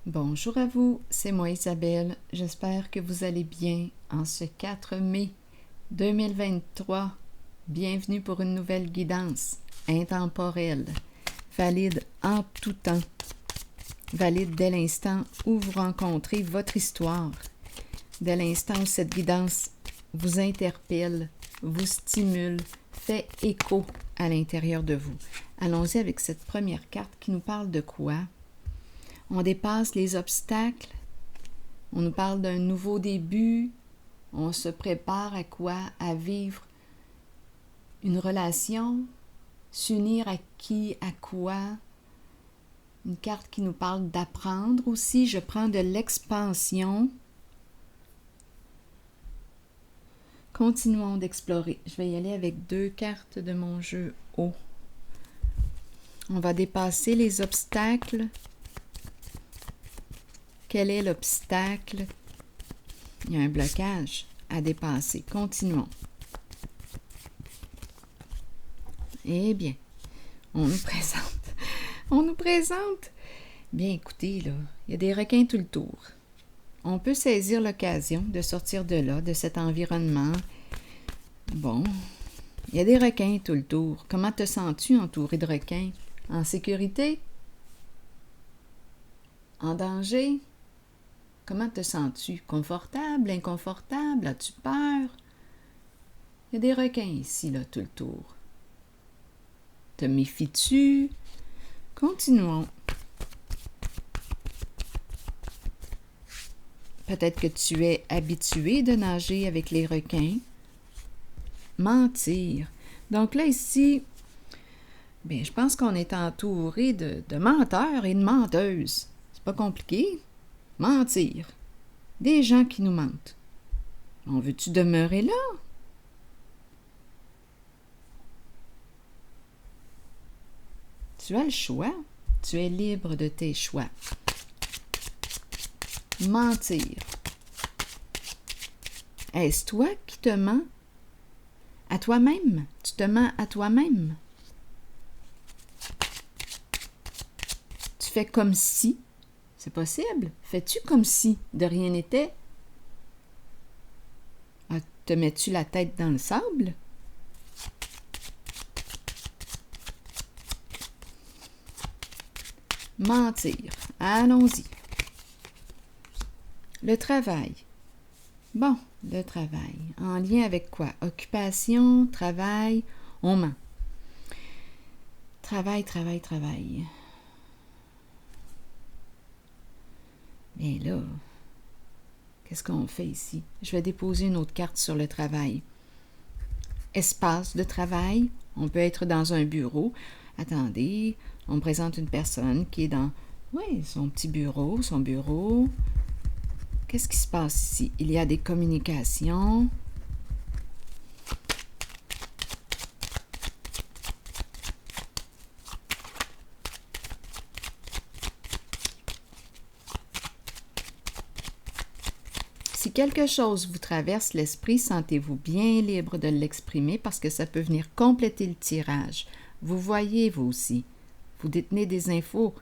Bonjour à vous, c'est moi Isabelle. J'espère que vous allez bien en ce 4 mai 2023. Bienvenue pour une nouvelle guidance intemporelle, valide en tout temps, valide dès l'instant où vous rencontrez votre histoire, dès l'instant où cette guidance vous interpelle, vous stimule, fait écho à l'intérieur de vous. Allons-y avec cette première carte qui nous parle de quoi? On dépasse les obstacles, on nous parle d'un nouveau début, on se prépare à quoi? À vivre une relation, s'unir à qui, à quoi? Une carte qui nous parle d'apprendre aussi, je prends de l'expansion. Continuons d'explorer. Je vais y aller avec 2 cartes de mon jeu haut. On va dépasser les obstacles. Quel est l'obstacle? Il y a un blocage à dépasser. Continuons. Eh bien, on nous présente. Bien, écoutez, là, il y a des requins tout le tour. On peut saisir l'occasion de sortir de là, de cet environnement. Bon, il y a des requins tout le tour. Comment te sens-tu entouré de requins? En sécurité? En danger? Comment te sens-tu? Confortable? Inconfortable? As-tu peur? Il y a des requins ici, là, tout le tour. Te méfies-tu? Continuons. Peut-être que tu es habitué de nager avec les requins. Mentir. Donc là, ici, bien, je pense qu'on est entouré de menteurs et de menteuses. C'est pas compliqué. Mentir. Des gens qui nous mentent. On veut-tu demeurer là? Tu as le choix. Tu es libre de tes choix. Mentir. Est-ce toi qui te mens? À toi-même? Tu te mens à toi-même? Tu fais comme si? C'est possible. Fais-tu comme si de rien n'était? Te mets-tu la tête dans le sable? Mentir. Allons-y. Le travail. Bon, le travail. En lien avec quoi? Occupation, travail, on ment. Travail. Mais là, qu'est-ce qu'on fait ici? Je vais déposer une autre carte sur le travail. Espace de travail. On peut être dans un bureau. Attendez, on me présente une personne qui est dans son petit bureau, son bureau. Qu'est-ce qui se passe ici? Il y a des communications. Si quelque chose vous traverse l'esprit, sentez-vous bien libre de l'exprimer parce que ça peut venir compléter le tirage. Vous voyez, vous aussi. Vous détenez des infos.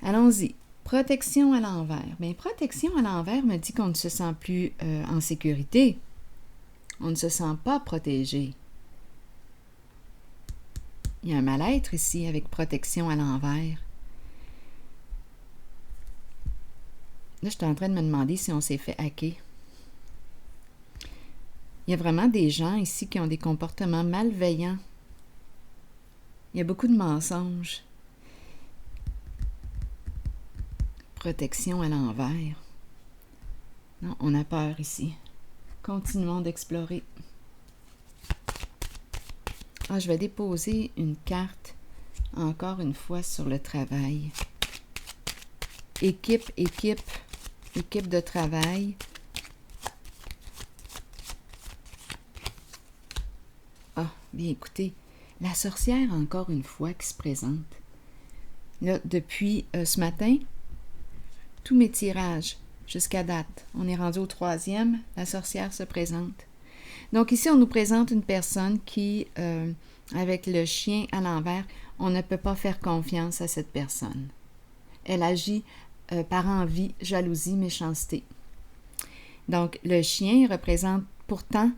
Allons-y. Protection à l'envers. Bien, protection à l'envers me dit qu'on ne se sent plus en sécurité. On ne se sent pas protégé. Il y a un mal-être ici avec protection à l'envers. Là, je suis en train de me demander si on s'est fait hacker. Il y a vraiment des gens ici qui ont des comportements malveillants. Il y a beaucoup de mensonges. Protection à l'envers. Non, on a peur ici. Continuons d'explorer. Je vais déposer une carte, encore une fois, sur le travail. Équipe de travail. Bien écoutez, la sorcière, encore une fois, qui se présente. Là, depuis ce matin, tous mes tirages jusqu'à date, on est rendu au 3e, la sorcière se présente. Donc ici, on nous présente une personne qui, avec le chien à l'envers, on ne peut pas faire confiance à cette personne. Elle agit par envie, jalousie, méchanceté. Donc, le chien représente pourtant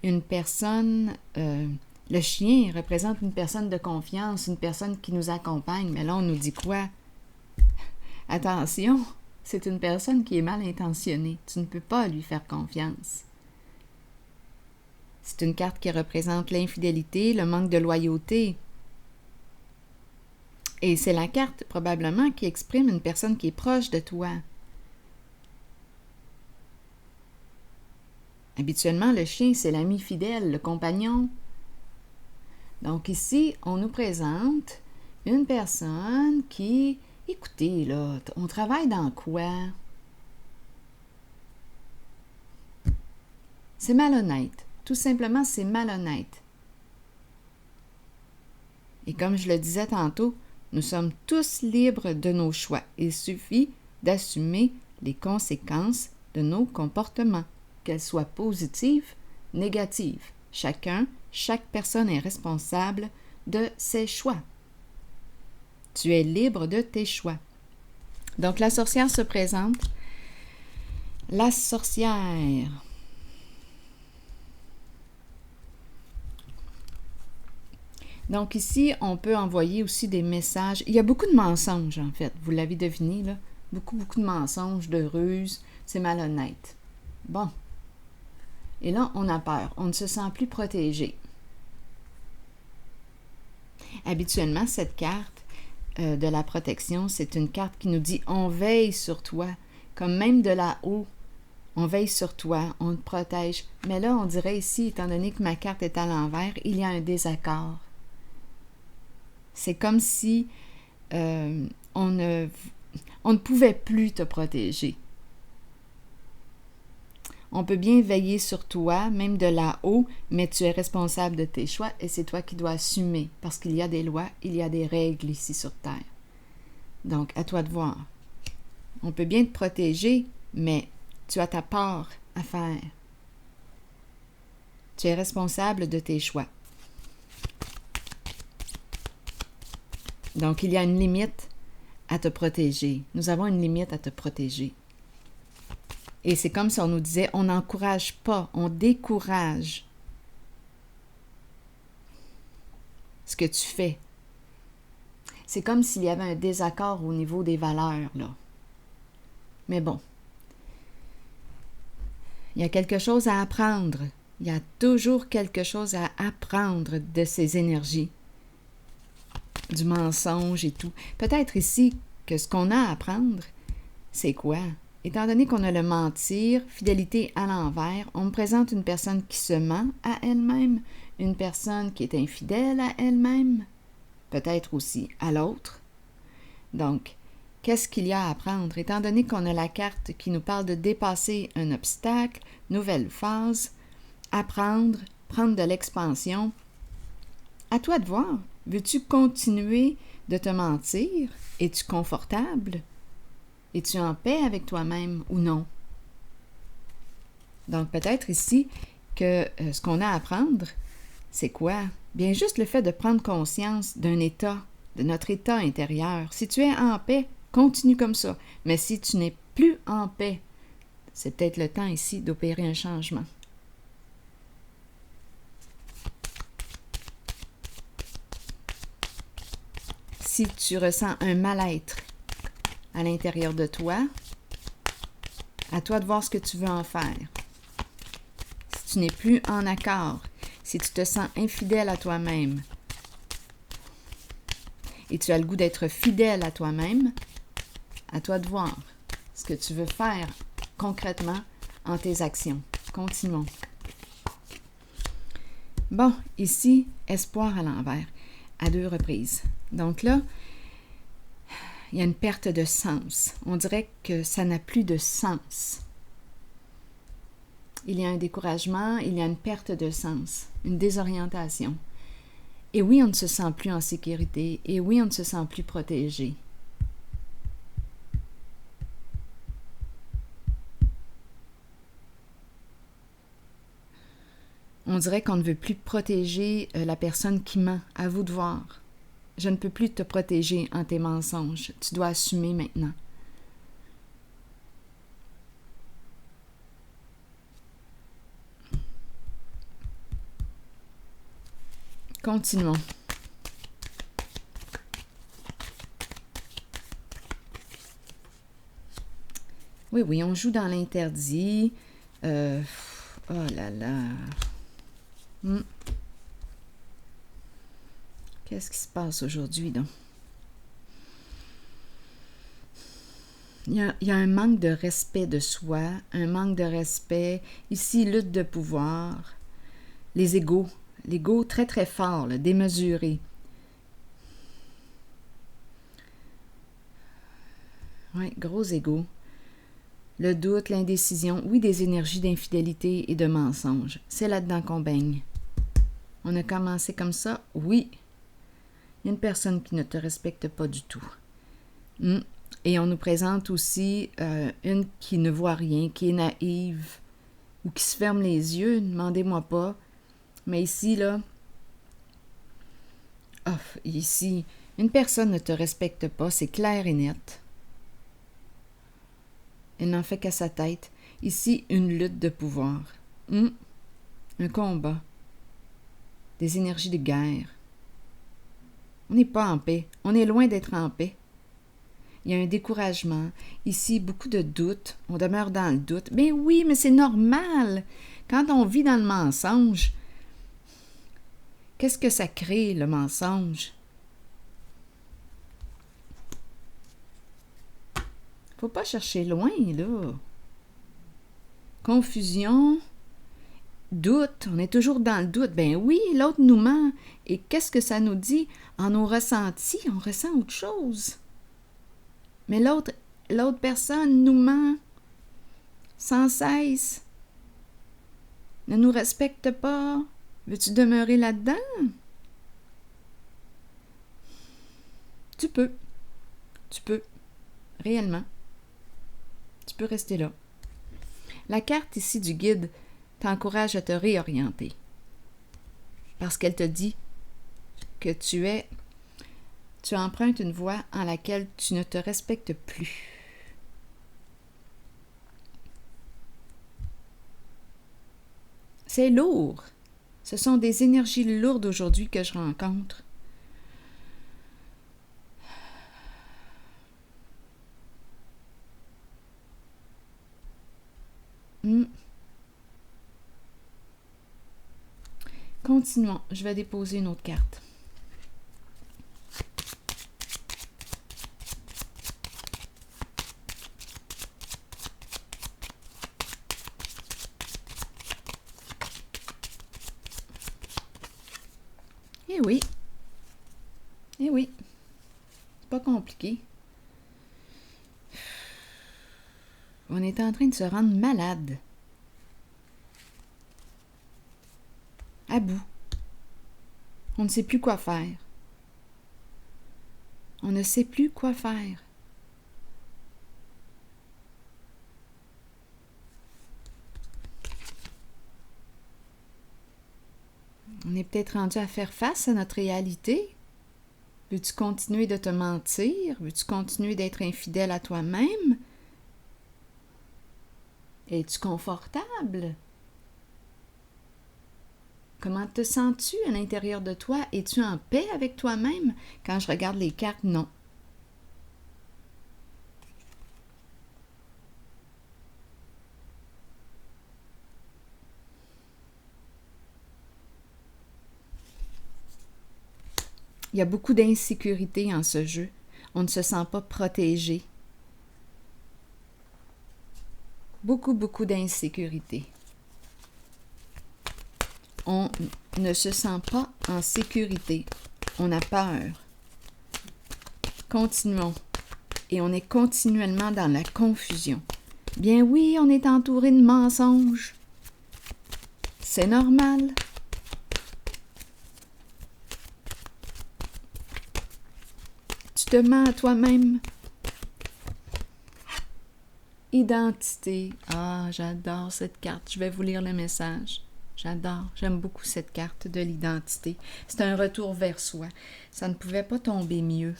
une personne... le chien représente une personne de confiance, une personne qui nous accompagne. Mais là, on nous dit quoi? Attention, c'est une personne qui est mal intentionnée. Tu ne peux pas lui faire confiance. C'est une carte qui représente l'infidélité, le manque de loyauté. Et c'est la carte, probablement, qui exprime une personne qui est proche de toi. Habituellement, le chien, c'est l'ami fidèle, le compagnon. Donc ici, on nous présente une personne qui... Écoutez, là, on travaille dans quoi? C'est malhonnête. Tout simplement, c'est malhonnête. Et comme je le disais tantôt, nous sommes tous libres de nos choix. Il suffit d'assumer les conséquences de nos comportements, qu'elles soient positives, négatives. Chaque personne est responsable de ses choix. Tu es libre de tes choix. Donc, la sorcière se présente. La sorcière. Donc ici, on peut envoyer aussi des messages. Il y a beaucoup de mensonges, en fait. Vous l'avez deviné, là. Beaucoup de mensonges, de ruses. C'est malhonnête. Bon. Et là, on a peur. On ne se sent plus protégé. Habituellement, cette carte de la protection, c'est une carte qui nous dit « On veille sur toi ». Comme même de là-haut, on veille sur toi, on te protège. Mais là, on dirait ici, étant donné que ma carte est à l'envers, il y a un désaccord. C'est comme si on ne pouvait plus te protéger. On peut bien veiller sur toi, même de là-haut, mais tu es responsable de tes choix et c'est toi qui dois assumer, parce qu'il y a des lois, il y a des règles ici sur Terre. Donc, à toi de voir. On peut bien te protéger, mais tu as ta part à faire. Tu es responsable de tes choix. Donc, il y a une limite à te protéger. Nous avons une limite à te protéger. Et c'est comme si on nous disait, on n'encourage pas, on décourage ce que tu fais. C'est comme s'il y avait un désaccord au niveau des valeurs, là. Mais bon, il y a quelque chose à apprendre. Il y a toujours quelque chose à apprendre de ces énergies, du mensonge et tout. Peut-être ici que ce qu'on a à apprendre, c'est quoi? Étant donné qu'on a le mentir, fidélité à l'envers, on me présente une personne qui se ment à elle-même, une personne qui est infidèle à elle-même, peut-être aussi à l'autre. Donc, qu'est-ce qu'il y a à apprendre? Étant donné qu'on a la carte qui nous parle de dépasser un obstacle, nouvelle phase, apprendre, prendre de l'expansion, à toi de voir. Veux-tu continuer de te mentir? Es-tu confortable? Es-tu en paix avec toi-même ou non? Donc, peut-être ici que ce qu'on a à apprendre, c'est quoi? Bien, juste le fait de prendre conscience d'un état, de notre état intérieur. Si tu es en paix, continue comme ça. Mais si tu n'es plus en paix, c'est peut-être le temps ici d'opérer un changement. Si tu ressens un mal-être à l'intérieur de toi, à toi de voir ce que tu veux en faire. Si tu n'es plus en accord, si tu te sens infidèle à toi-même et tu as le goût d'être fidèle à toi-même, à toi de voir ce que tu veux faire concrètement en tes actions. Continuons. Bon, ici, espoir à l'envers, à 2 reprises. Donc là, il y a une perte de sens. On dirait que ça n'a plus de sens. Il y a un découragement, il y a une perte de sens, une désorientation. Et oui, on ne se sent plus en sécurité. Et oui, on ne se sent plus protégé. On dirait qu'on ne veut plus protéger la personne qui ment. À vous de voir. Je ne peux plus te protéger en tes mensonges. Tu dois assumer maintenant. Continuons. Oui, oui, on joue dans l'interdit. Oh là là. Qu'est-ce qui se passe aujourd'hui, donc? Il y a un manque de respect de soi, un manque de respect. Ici, lutte de pouvoir. Les égos. L'ego très, très fort, là, démesuré. Oui, gros ego. Le doute, l'indécision, oui, des énergies d'infidélité et de mensonge. C'est là-dedans qu'on baigne. On a commencé comme ça, oui. Il y a une personne qui ne te respecte pas du tout. Et on nous présente aussi une qui ne voit rien, qui est naïve ou qui se ferme les yeux, demandez-moi pas. Mais ici, là, ici, une personne ne te respecte pas, c'est clair et net. Elle n'en fait qu'à sa tête. Ici, une lutte de pouvoir. Un combat. Des énergies de guerre. On n'est pas en paix. On est loin d'être en paix. Il y a un découragement. Ici, beaucoup de doutes. On demeure dans le doute. Ben oui, mais c'est normal. Quand on vit dans le mensonge, qu'est-ce que ça crée, le mensonge? Faut pas chercher loin, là. Confusion, doute, on est toujours dans le doute. Ben oui, l'autre nous ment. Et qu'est-ce que ça nous dit? En nos ressentis, on ressent autre chose. Mais l'autre personne nous ment sans cesse. Ne nous respecte pas. Veux-tu demeurer là-dedans? Tu peux. Réellement. Tu peux rester là. La carte ici du guide t'encourage à te réorienter. Parce qu'elle te dit que tu empruntes une voie en laquelle tu ne te respectes plus. C'est lourd. Ce sont des énergies lourdes aujourd'hui que je rencontre. Continuons. Je vais déposer une autre carte. Eh oui. C'est pas compliqué. On est en train de se rendre malade. À bout. On ne sait plus quoi faire. On ne sait plus quoi faire. On est peut-être rendu à faire face à notre réalité. Veux-tu continuer de te mentir? Veux-tu continuer d'être infidèle à toi-même? Es-tu confortable? Comment te sens-tu à l'intérieur de toi? Es-tu en paix avec toi-même? Quand je regarde les cartes, non. Il y a beaucoup d'insécurité en ce jeu. On ne se sent pas protégé. Beaucoup d'insécurité. On ne se sent pas en sécurité. On a peur. Continuons. Et on est continuellement dans la confusion. Bien oui, on est entouré de mensonges. C'est normal. Tu te mens à toi-même. Identité. Ah, j'adore cette carte. Je vais vous lire le message. J'adore. J'aime beaucoup cette carte de l'identité. C'est un retour vers soi. Ça ne pouvait pas tomber mieux.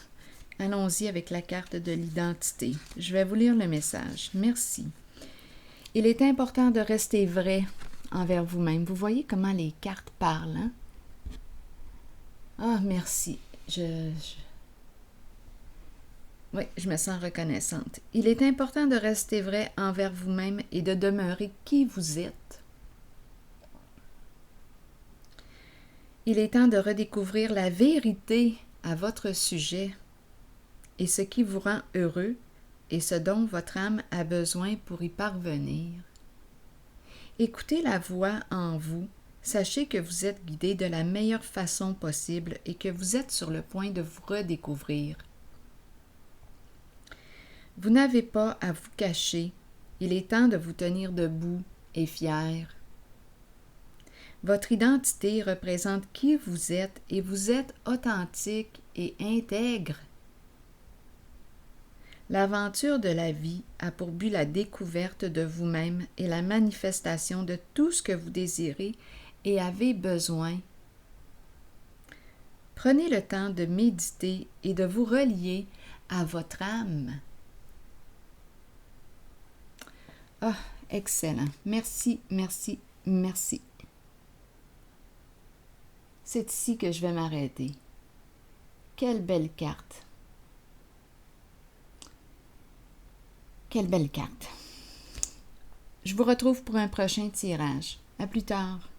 Allons-y avec la carte de l'identité. Je vais vous lire le message. Merci. Il est important de rester vrai envers vous-même. Vous voyez comment les cartes parlent, hein? Ah, merci. Oui, je me sens reconnaissante. Il est important de rester vrai envers vous-même et de demeurer qui vous êtes. Il est temps de redécouvrir la vérité à votre sujet et ce qui vous rend heureux et ce dont votre âme a besoin pour y parvenir. Écoutez la voix en vous, sachez que vous êtes guidé de la meilleure façon possible et que vous êtes sur le point de vous redécouvrir. Vous n'avez pas à vous cacher, il est temps de vous tenir debout et fier. Votre identité représente qui vous êtes et vous êtes authentique et intègre. L'aventure de la vie a pour but la découverte de vous-même et la manifestation de tout ce que vous désirez et avez besoin. Prenez le temps de méditer et de vous relier à votre âme. Ah, excellent. Merci, merci, merci. C'est ici que je vais m'arrêter. Quelle belle carte. Quelle belle carte. Je vous retrouve pour un prochain tirage. À plus tard.